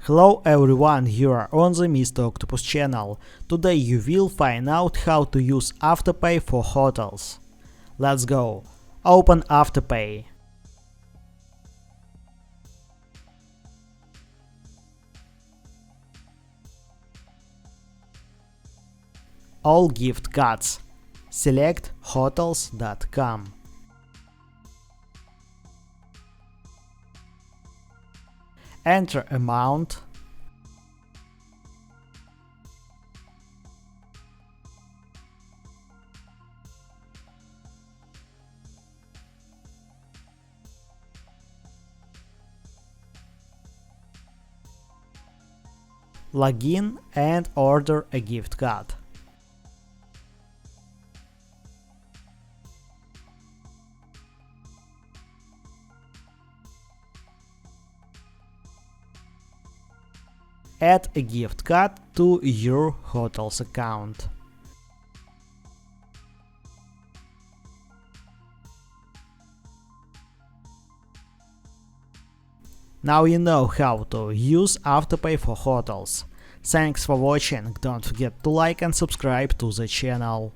Hello everyone, you are on the Mr. Octopus channel. Today you will find out how to use Afterpay for hotels. Let's go. Open Afterpay. All gift cards. Select hotels.com. Enter amount. Login and order a gift card. Add a gift card to your hotel's account. Now you know how to use Afterpay for hotels. Thanks for watching, don't forget to like and subscribe to the channel.